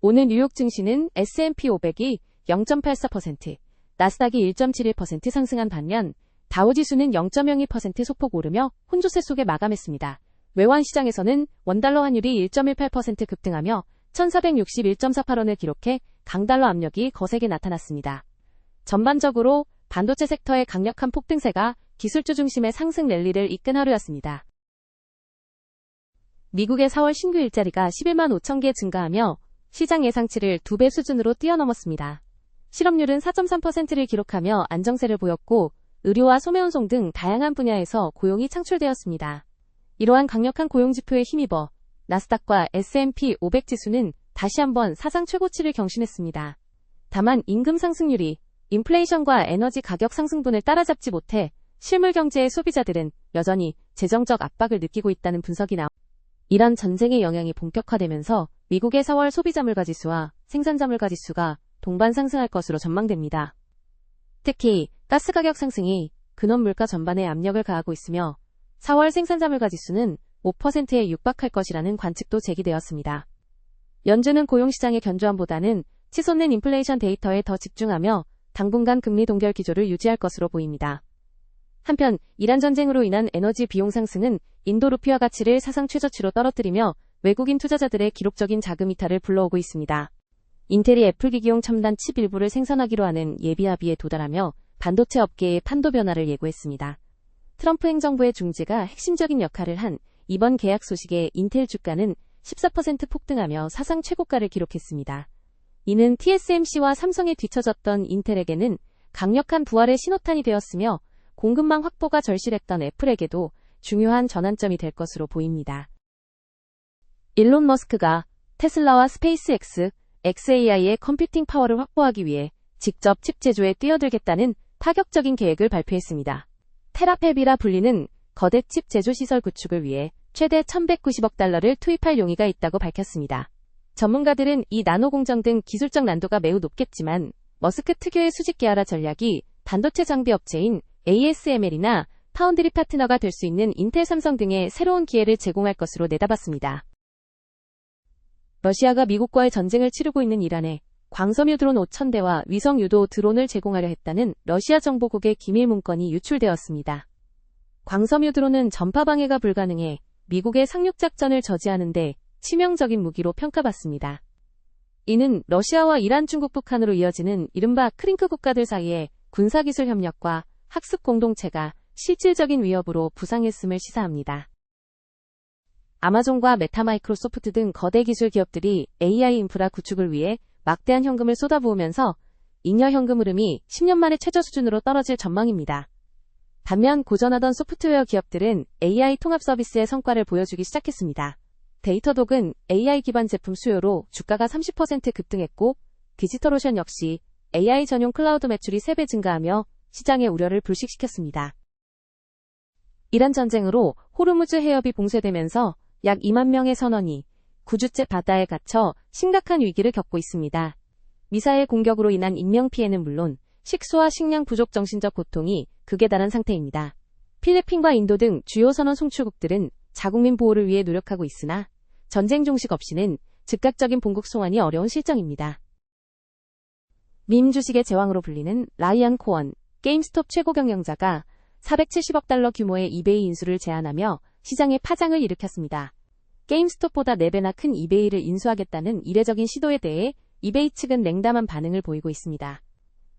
오늘 뉴욕 증시는 S&P 500이 0.84%, 나스닥이 1.71% 상승한 반면 다우지수는 0.02% 소폭 오르며 혼조세 속에 마감했습니다. 외환 시장에서는 원달러 환율이 1.18% 급등하며 1461.48원을 기록해 강달러 압력이 거세게 나타났습니다. 전반적으로 반도체 섹터의 강력한 폭등세가 기술주 중심의 상승 랠리를 이끈 하루였습니다. 미국의 4월 신규 일자리가 11만 5천 개 증가하며 시장 예상치를 2배 수준으로 뛰어넘었습니다. 실업률은 4.3%를 기록하며 안정세를 보였고 의료와 소매운송 등 다양한 분야에서 고용이 창출되었습니다. 이러한 강력한 고용지표에 힘입어 나스닥과 S&P 500 지수는 다시 한번 사상 최고치를 경신했습니다. 다만 임금 상승률이 인플레이션과 에너지 가격 상승분을 따라잡지 못해 실물 경제의 소비자들은 여전히 재정적 압박을 느끼고 있다는 분석이 나옵니다. 이런 전쟁의 영향이 본격화되면서 미국의 4월 소비자 물가지수와 생산자 물가지수가 동반 상승할 것으로 전망됩니다. 특히 가스 가격 상승이 근원 물가 전반에 압력을 가하고 있으며 4월 생산자 물가지수는 5%에 육박할 것이라는 관측도 제기되었습니다. 연준은 고용시장의 견조함보다는 치솟는 인플레이션 데이터에 더 집중하며 당분간 금리 동결 기조를 유지할 것으로 보입니다. 한편 이란 전쟁으로 인한 에너지 비용 상승은 인도 루피화 가치를 사상 최저치로 떨어뜨리며 외국인 투자자들의 기록적인 자금 이탈을 불러오고 있습니다. 인텔이 애플 기기용 첨단 칩 일부를 생산하기로 하는 예비 합의에 도달하며 반도체 업계의 판도 변화를 예고했습니다. 트럼프 행정부의 중재가 핵심적인 역할을 한 이번 계약 소식에 인텔 주가는 14% 폭등하며 사상 최고가를 기록했습니다. 이는 TSMC와 삼성에 뒤처졌던 인텔에게는 강력한 부활의 신호탄이 되었으며 공급망 확보가 절실했던 애플에게도 중요한 전환점이 될 것으로 보입니다. 일론 머스크가 테슬라와 스페이스X, xAI의 컴퓨팅 파워를 확보하기 위해 직접 칩 제조에 뛰어들겠다는 파격적인 계획을 발표했습니다. 테라팹이라 불리는 거대 칩 제조 시설 구축을 위해 최대 1,190억 달러를 투입할 용의가 있다고 밝혔습니다. 전문가들은 이 나노 공정 등 기술적 난도가 매우 높겠지만 머스크 특유의 수직 계열화 전략이 반도체 장비 업체인 ASML이나 파운드리 파트너가 될 수 있는 인텔, 삼성 등의 새로운 기회를 제공할 것으로 내다봤습니다. 러시아가 미국과의 전쟁을 치르고 있는 이란에 광섬유 드론 5,000대와 위성 유도 드론을 제공하려 했다는 러시아 정보국의 기밀 문건이 유출되었습니다. 광섬유 드론은 전파 방해가 불가능해 미국의 상륙작전을 저지하는 데 치명적인 무기로 평가받습니다. 이는 러시아와 이란, 중국, 북한으로 이어지는 이른바 크링크 국가들 사이의 군사기술 협력과 학습 공동체가 실질적인 위협으로 부상했음을 시사합니다. 아마존과 메타마이크로소프트 등 거대 기술 기업들이 AI 인프라 구축을 위해 막대한 현금을 쏟아부으면서 잉여 현금 흐름이 10년 만에 최저 수준으로 떨어질 전망입니다. 반면 고전하던 소프트웨어 기업들은 AI 통합 서비스의 성과를 보여주기 시작했습니다. 데이터독은 AI 기반 제품 수요로 주가가 30% 급등했고 디지털오션 역시 AI 전용 클라우드 매출이 3배 증가하며 시장의 우려를 불식시켰습니다. 이란 전쟁으로 호르무즈 해협이 봉쇄되면서 약 2만 명의 선원이 9주째 바다에 갇혀 심각한 위기를 겪고 있습니다. 미사일 공격으로 인한 인명피해는 물론 식수와 식량 부족, 정신적 고통이 극에 달한 상태입니다. 필리핀과 인도 등 주요 선원 송출국들은 자국민 보호를 위해 노력하고 있으나 전쟁 종식 없이는 즉각적인 본국 송환이 어려운 실정입니다. 밈 주식의 제왕으로 불리는 라이언 코언, 게임스톱 최고 경영자가 470억 달러 규모의 이베이 인수를 제안하며 시장에 파장을 일으켰습니다. 게임스톱보다 4배나 큰 이베이를 인수하겠다는 이례적인 시도에 대해 이베이 측은 냉담한 반응을 보이고 있습니다.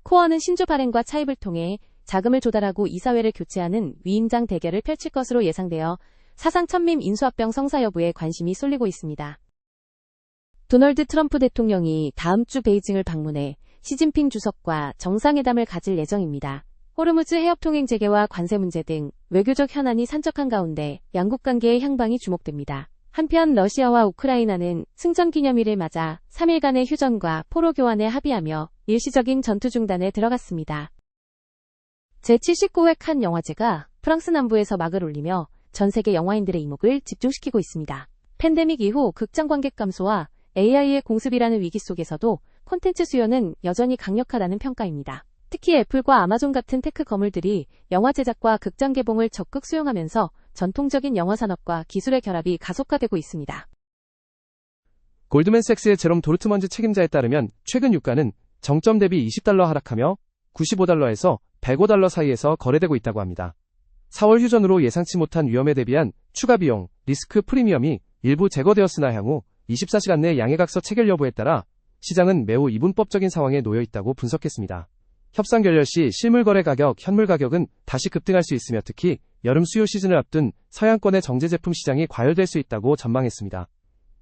코언은 신주 발행과 차입을 통해 자금을 조달하고 이사회를 교체하는 위임장 대결을 펼칠 것으로 예상되어 사상 첫 밈 인수합병 성사 여부에 관심이 쏠리고 있습니다. 도널드 트럼프 대통령이 다음 주 베이징을 방문해 시진핑 주석과 정상회담을 가질 예정입니다. 호르무즈 해협 통행 재개와 관세 문제 등 외교적 현안이 산적한 가운데 양국 관계의 향방이 주목됩니다. 한편 러시아와 우크라이나는 승전 기념일을 맞아 3일간의 휴전과 포로 교환에 합의하며 일시적인 전투 중단에 들어갔습니다. 제79회 칸 영화제가 프랑스 남부에서 막을 올리며 전 세계 영화인들의 이목을 집중시키고 있습니다. 팬데믹 이후 극장 관객 감소와 AI의 공습이라는 위기 속에서도 콘텐츠 수요는 여전히 강력하다는 평가입니다. 특히 애플과 아마존 같은 테크 거물들이 영화 제작과 극장 개봉을 적극 수용하면서 전통적인 영화 산업과 기술의 결합이 가속화되고 있습니다. 골드맨색스의 제롬 도르트먼즈 책임자에 따르면 최근 유가는 정점 대비 $20 하락하며 $95에서 $105 사이에서 거래되고 있다고 합니다. 4월 휴전으로 예상치 못한 위험에 대비한 추가 비용, 리스크 프리미엄이 일부 제거되었으나 향후 24시간 내 양해각서 체결 여부에 따라 시장은 매우 이분법적인 상황에 놓여 있다고 분석했습니다. 협상 결렬 시 실물 거래 가격, 현물 가격은 다시 급등할 수 있으며 특히 여름 수요 시즌을 앞둔 서양권의 정제 제품 시장이 과열될 수 있다고 전망했습니다.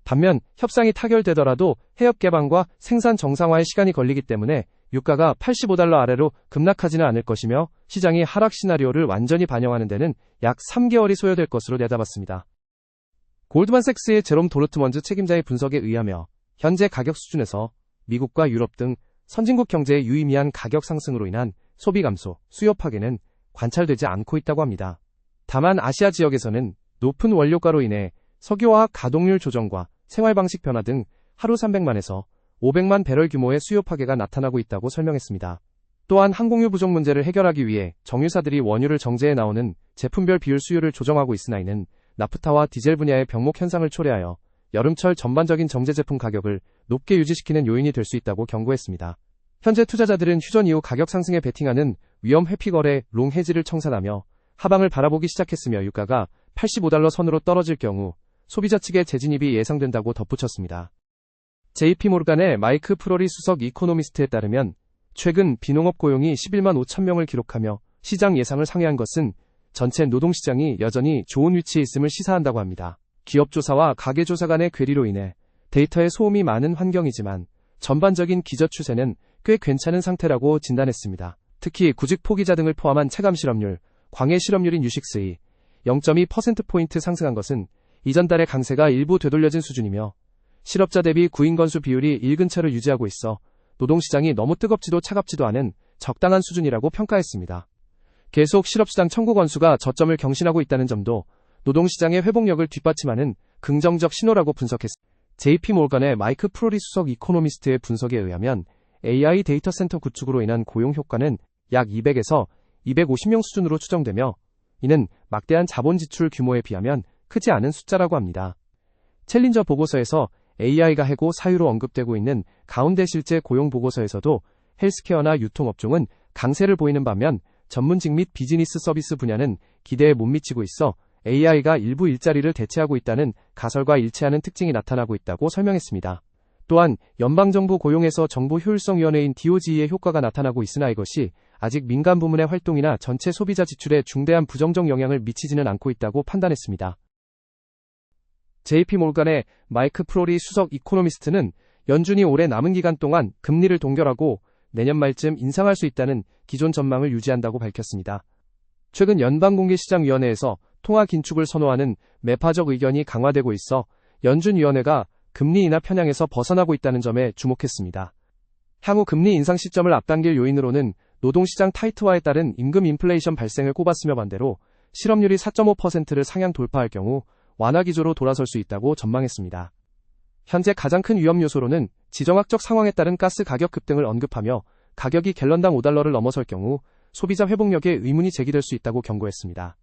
반면 협상이 타결되더라도 해협 개방과 생산 정상화에 시간이 걸리기 때문에 유가가 $85 아래로 급락하지는 않을 것이며 시장이 하락 시나리오를 완전히 반영하는 데는 약 3개월이 소요될 것으로 내다봤습니다. 골드만색스의 제롬 도르트먼즈 책임자의 분석에 의하며 현재 가격 수준에서 미국과 유럽 등 선진국 경제의 유의미한 가격 상승으로 인한 소비 감소, 수요 파괴는 관찰되지 않고 있다고 합니다. 다만 아시아 지역에서는 높은 원료가로 인해 석유화학 가동률 조정과 생활방식 변화 등 하루 300만에서 500만 배럴 규모의 수요 파괴가 나타나고 있다고 설명했습니다. 또한 항공유 부족 문제를 해결하기 위해 정유사들이 원유를 정제해 나오는 제품별 비율 수요를 조정하고 있으나 이는 나프타와 디젤 분야의 병목 현상을 초래하여 여름철 전반적인 정제 제품 가격을 높게 유지시키는 요인이 될 수 있다고 경고했습니다. 현재 투자자들은 휴전 이후 가격 상승에 베팅하는 위험 회피 거래 롱 해지를 청산하며 하방을 바라보기 시작했으며 유가가 $85 선으로 떨어질 경우 소비자 측의 재진입이 예상된다고 덧붙였습니다. JP모르간의 마이크 프로리 수석 이코노미스트에 따르면 최근 비농업 고용이 11만 5천 명을 기록하며 시장 예상을 상회한 것은 전체 노동시장이 여전히 좋은 위치에 있음을 시사한다고 합니다. 기업조사와 가계조사 간의 괴리로 인해 데이터에 소음이 많은 환경이지만 전반적인 기저 추세는 꽤 괜찮은 상태라고 진단했습니다. 특히 구직 포기자 등을 포함한 체감 실업률, 광해 실업률인 유식스이 0.2%포인트 상승한 것은 이전 달의 강세가 일부 되돌려진 수준이며 실업자 대비 구인 건수 비율이 일근처를 유지하고 있어 노동시장이 너무 뜨겁지도 차갑지도 않은 적당한 수준이라고 평가했습니다. 계속 실업시장 청구 건수가 저점을 경신하고 있다는 점도 노동시장의 회복력을 뒷받침하는 긍정적 신호라고 분석했습니다. JP모르간의 마이크 프로리 수석 이코노미스트의 분석에 의하면 AI 데이터 센터 구축으로 인한 고용 효과는 약 200에서 250명 수준으로 추정되며 이는 막대한 자본 지출 규모에 비하면 크지 않은 숫자라고 합니다. 챌린저 보고서에서 AI가 해고 사유로 언급되고 있는 가운데 실제 고용 보고서에서도 헬스케어나 유통업종은 강세를 보이는 반면 전문직 및 비즈니스 서비스 분야는 기대에 못 미치고 있어 AI가 일부 일자리를 대체하고 있다는 가설과 일치하는 특징이 나타나고 있다고 설명했습니다. 또한 연방정부 고용에서 정보효율성위원회인 DOG의 효과가 나타나고 있으나 이것이 아직 민간 부문의 활동이나 전체 소비자 지출에 중대한 부정적 영향을 미치지는 않고 있다고 판단했습니다. JP모르간의 마이크 프로리 수석 이코노미스트는 연준이 올해 남은 기간 동안 금리를 동결하고 내년 말쯤 인상할 수 있다는 기존 전망을 유지한다고 밝혔습니다. 최근 연방공개시장위원회에서 통화 긴축을 선호하는 매파적 의견이 강화되고 있어 연준위원회가 금리 인하 편향에서 벗어나고 있다는 점에 주목했습니다. 향후 금리 인상 시점을 앞당길 요인으로는 노동시장 타이트화에 따른 임금 인플레이션 발생을 꼽았으며 반대로 실업률이 4.5%를 상향 돌파할 경우 완화 기조로 돌아설 수 있다고 전망했습니다. 현재 가장 큰 위험 요소로는 지정학적 상황에 따른 가스 가격 급등을 언급하며 가격이 갤런당 $5를 넘어설 경우 소비자 회복력에 의문이 제기될 수 있다고 경고했습니다.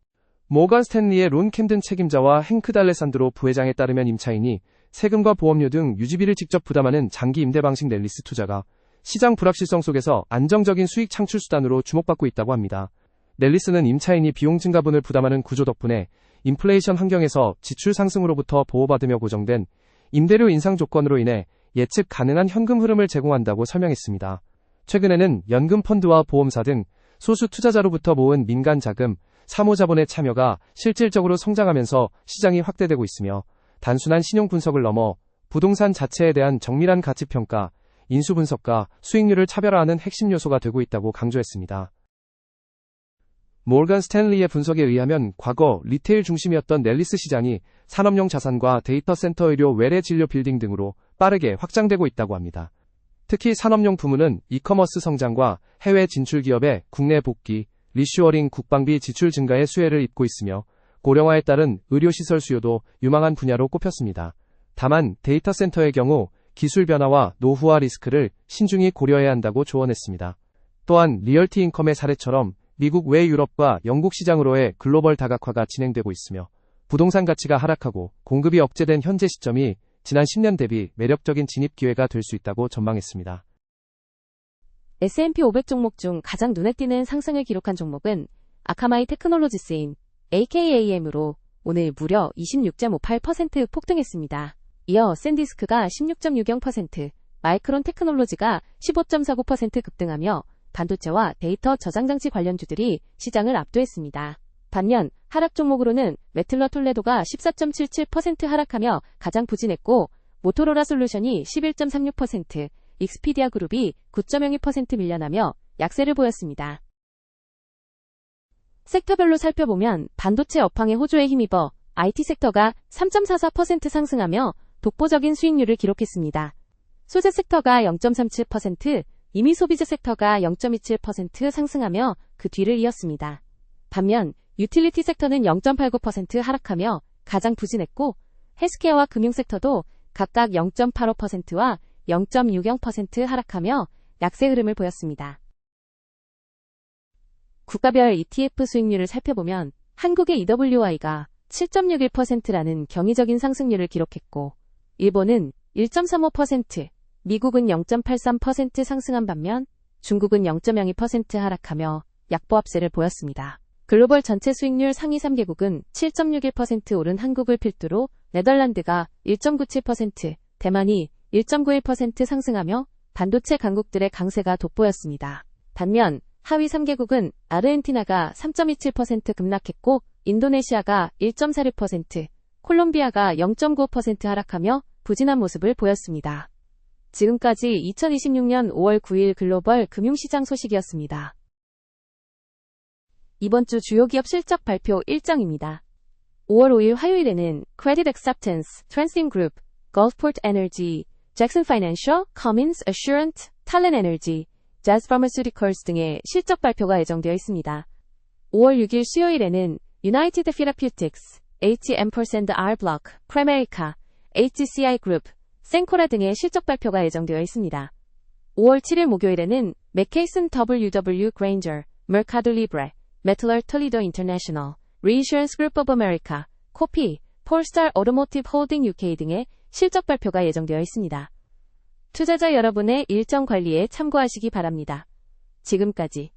모건 스탠리의 론 캠든 책임자와 행크 달레산드로 부회장에 따르면 임차인이 세금과 보험료 등 유지비를 직접 부담하는 장기 임대 방식 넬리스 투자가 시장 불확실성 속에서 안정적인 수익 창출 수단으로 주목받고 있다고 합니다. 넬리스는 임차인이 비용 증가분을 부담하는 구조 덕분에 인플레이션 환경에서 지출 상승으로부터 보호받으며 고정된 임대료 인상 조건으로 인해 예측 가능한 현금 흐름을 제공한다고 설명했습니다. 최근에는 연금 펀드와 보험사 등 소수 투자자로부터 모은 민간 자금, 사모자본의 참여가 실질적으로 성장하면서 시장이 확대되고 있으며 단순한 신용 분석을 넘어 부동산 자체에 대한 정밀한 가치 평가, 인수 분석과 수익률을 차별화하는 핵심 요소가 되고 있다고 강조했습니다. 모건 스탠리의 분석에 의하면 과거 리테일 중심이었던 넬리스 시장이 산업용 자산과 데이터 센터 의료 외래 진료 빌딩 등으로 빠르게 확장되고 있다고 합니다. 특히 산업용 부문은 이커머스 성장과 해외 진출 기업의 국내 복귀, 리슈어링 국방비 지출 증가의 수혜를 입고 있으며 고령화에 따른 의료시설 수요도 유망한 분야로 꼽혔습니다. 다만 데이터 센터의 경우 기술 변화와 노후화 리스크를 신중히 고려해야 한다고 조언했습니다. 또한 리얼티 인컴의 사례처럼 미국 외 유럽과 영국 시장으로의 글로벌 다각화가 진행되고 있으며 부동산 가치가 하락하고 공급이 억제된 현재 시점이 지난 10년 대비 매력적인 진입 기회가 될 수 있다고 전망했습니다. S&P 500 종목 중 가장 눈에 띄는 상승을 기록한 종목은 아카마이 테크놀로지스인 AKAM으로 오늘 무려 26.58% 폭등했습니다. 이어 샌디스크가 16.60%, 마이크론 테크놀로지가 15.49% 급등하며 반도체와 데이터 저장장치 관련주들이 시장을 압도했습니다. 반면 하락 종목으로는 메틀러 톨레도가 14.77% 하락하며 가장 부진했고 모토로라 솔루션이 11.36%, 익스피디아 그룹이 9.02% 밀려나며 약세를 보였습니다. 섹터별로 살펴보면 반도체 업황의 호조에 힘입어 IT 섹터가 3.44% 상승하며 독보적인 수익률을 기록했습니다. 소재 섹터가 0.37%, 이미 소비재 섹터가 0.27% 상승하며 그 뒤를 이었습니다. 반면 유틸리티 섹터는 0.89% 하락하며 가장 부진했고 헬스케어와 금융 섹터도 각각 0.85%와 0.60% 하락하며 약세 흐름을 보였습니다. 국가별 ETF 수익률을 살펴보면 한국의 EWI가 7.61%라는 경이적인 상승률을 기록했고 일본은 1.35%, 미국은 0.83% 상승한 반면 중국은 0.02% 하락하며 약보합세를 보였습니다. 글로벌 전체 수익률 상위 3개국은 7.61% 오른 한국을 필두로 네덜란드가 1.97%, 대만이 1.91% 상승하며 반도체 강국들의 강세가 돋보였습니다. 반면 하위 3개국은 아르헨티나가 3.27% 급락했고 인도네시아가 1.46%, 콜롬비아가 0.95% 하락하며 부진한 모습을 보였습니다. 지금까지 2026년 5월 9일 글로벌 금융시장 소식이었습니다. 이번 주 주요 기업 실적 발표 일정입니다. 5월 5일 화요일에는 Credit Acceptance, Transient Group, Gulfport Energy, Jackson Financial, Cummins Assurant, Talon Energy, Jazz Pharmaceuticals 등의 실적 발표가 예정되어 있습니다. 5월 6일 수요일에는 United Therapeutics, H&M%R Block, Premerica, HCI Group, 센코라 등의 실적 발표가 예정되어 있습니다. 5월 7일 목요일에는 맥케이슨 WW Granger, Mercado Libre, Mettler Toledo International, Reinsurance Group of America, 코피, Polestar Automotive Holding UK 등의 실적 발표가 예정되어 있습니다. 투자자 여러분의 일정 관리에 참고하시기 바랍니다. 지금까지